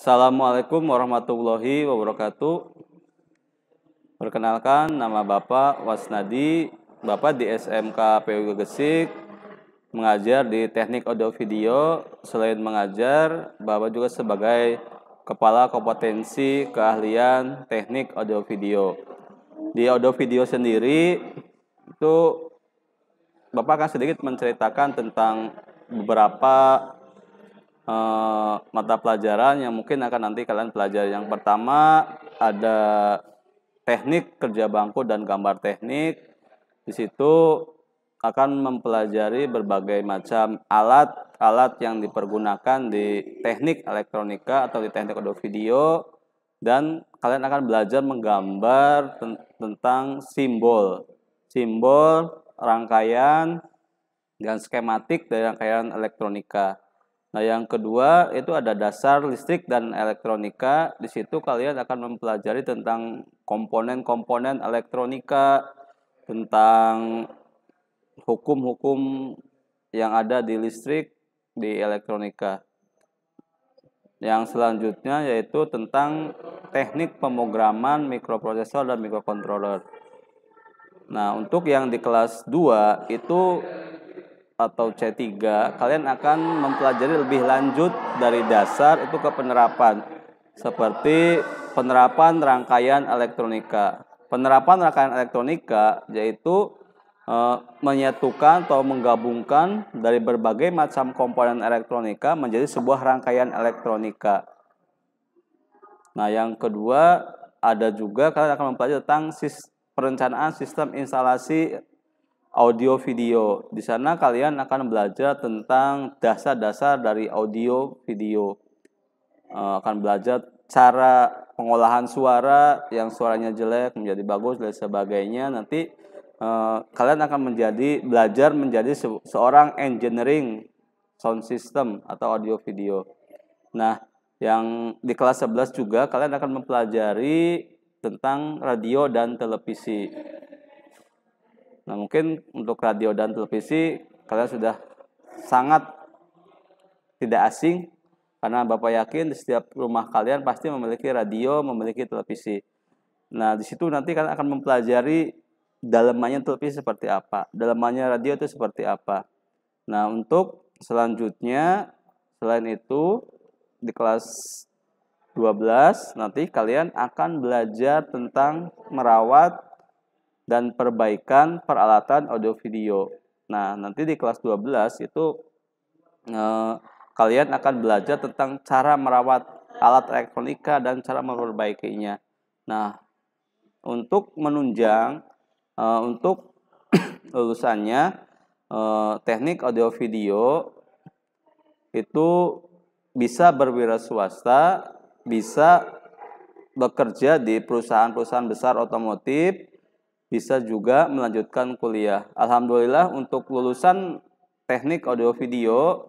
Assalamualaikum warahmatullahi wabarakatuh. Perkenalkan, nama Bapak Wasnadi, Bapak di SMK PU Gesik, mengajar di Teknik Audio Video. Selain mengajar, Bapak juga sebagai Kepala Kompetensi Keahlian Teknik Audio Video. Di audio video sendiri, itu Bapak akan sedikit menceritakan tentang beberapa mata pelajaran yang mungkin akan nanti kalian pelajari. Yang pertama ada teknik kerja bangku dan gambar teknik. Di situ akan mempelajari berbagai macam alat-alat yang dipergunakan di teknik elektronika atau di teknik audio video, dan kalian akan belajar menggambar tentang simbol, rangkaian dan skematik dari rangkaian elektronika. Nah, yang kedua itu ada dasar listrik dan elektronika. Di situ kalian akan mempelajari tentang komponen-komponen elektronika, tentang hukum-hukum yang ada di listrik, di elektronika. Yang selanjutnya yaitu tentang teknik pemrograman mikroprosesor dan mikrokontroler. Nah, untuk yang di kelas 2 itu atau C3, kalian akan mempelajari lebih lanjut dari dasar itu ke penerapan, seperti penerapan rangkaian elektronika. Penerapan rangkaian elektronika yaitu menyatukan atau menggabungkan dari berbagai macam komponen elektronika menjadi sebuah rangkaian elektronika. Nah, yang kedua ada juga kalian akan mempelajari tentang perencanaan sistem instalasi audio video. Di sana kalian akan belajar tentang dasar-dasar dari audio video. Akan belajar cara pengolahan suara, yang suaranya jelek menjadi bagus dan sebagainya. Nanti kalian akan belajar menjadi seorang engineering sound system atau audio video. Nah, yang di kelas 11 juga kalian akan mempelajari tentang radio dan televisi. Nah, mungkin untuk radio dan televisi kalian sudah sangat tidak asing, karena Bapak yakin di setiap rumah kalian pasti memiliki radio, memiliki televisi. Nah, di situ nanti kalian akan mempelajari dalamannya televisi seperti apa, dalamannya radio itu seperti apa. Nah, untuk selanjutnya, selain itu di kelas 12 nanti kalian akan belajar tentang merawat dan perbaikan peralatan audio video. Nah, nanti di kelas 12 itu kalian akan belajar tentang cara merawat alat elektronika dan cara memperbaikinya. Nah, untuk menunjang untuk lulusannya teknik audio video itu bisa berwira swasta, bisa bekerja di perusahaan-perusahaan besar otomotif, bisa juga melanjutkan kuliah. Alhamdulillah untuk lulusan teknik audio video,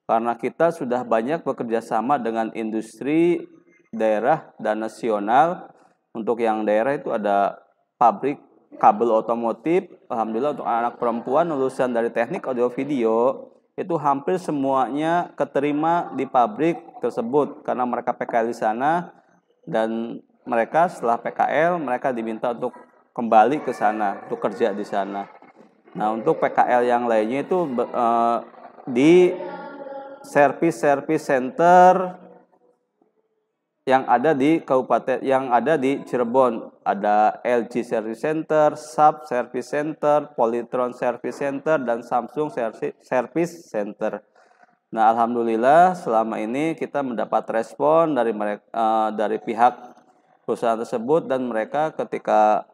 karena kita sudah banyak bekerja sama dengan industri daerah dan nasional. Untuk yang daerah itu ada pabrik kabel otomotif. Alhamdulillah untuk anak perempuan lulusan dari teknik audio video itu hampir semuanya keterima di pabrik tersebut karena mereka PKL di sana, dan mereka setelah PKL mereka diminta untuk kembali ke sana untuk kerja di sana. Nah, untuk PKL yang lainnya itu di service center yang ada di kabupaten, yang ada di Cirebon, ada LG Service Center, Sub Service Center, Polytron Service Center, dan Samsung Service Center. Nah, alhamdulillah selama ini kita mendapat respon dari mereka, dari pihak perusahaan tersebut, dan mereka ketika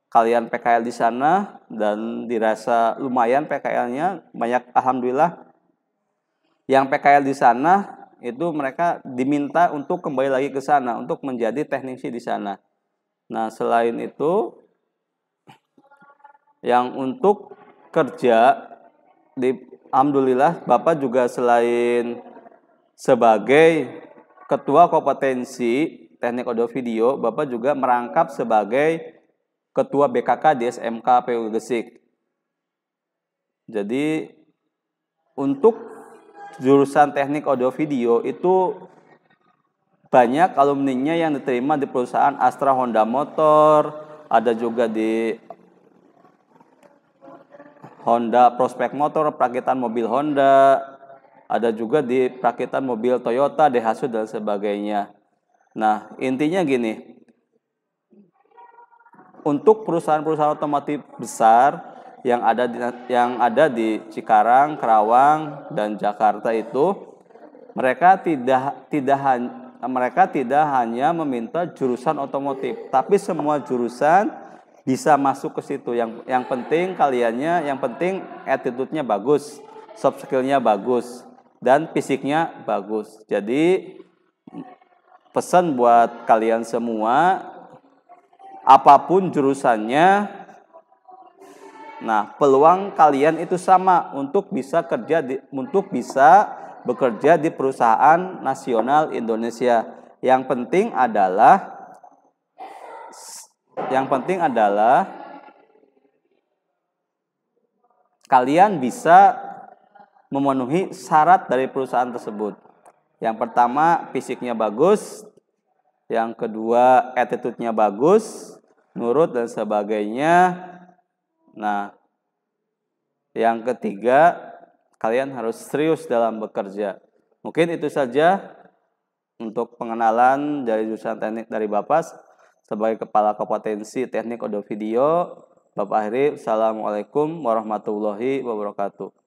kalian PKL di sana dan dirasa lumayan PKL-nya banyak, alhamdulillah yang PKL di sana itu mereka diminta untuk kembali lagi ke sana untuk menjadi teknisi di sana. Nah, selain itu yang untuk kerja alhamdulillah Bapak juga selain sebagai ketua kompetensi teknik audio video, Bapak juga merangkap sebagai ketua BKK di SMK PU Gesik. Jadi untuk jurusan teknik audio video itu banyak alumninya yang diterima di perusahaan Astra Honda Motor, ada juga di Honda Prospek Motor, perakitan mobil Honda, ada juga di perakitan mobil Toyota, Daihatsu dan sebagainya. Nah, intinya gini, untuk perusahaan-perusahaan otomotif besar yang ada di Cikarang, Karawang, dan Jakarta itu, mereka tidak hanya meminta jurusan otomotif, tapi semua jurusan bisa masuk ke situ. Yang penting yang penting attitude-nya bagus, soft skill-nya bagus, dan fisiknya bagus. Jadi pesan buat kalian semua, apapun jurusannya, nah peluang kalian itu sama untuk bisa bekerja di perusahaan nasional Indonesia. Yang penting adalah kalian bisa memenuhi syarat dari perusahaan tersebut. Yang pertama, fisiknya bagus. Yang kedua, attitude-nya bagus, nurut dan sebagainya. Nah, yang ketiga, kalian harus serius dalam bekerja. Mungkin itu saja untuk pengenalan dari jurusan teknik dari Bapak sebagai Kepala Kompetensi Teknik Audio Video. Bapak akhiri, Assalamualaikum warahmatullahi wabarakatuh.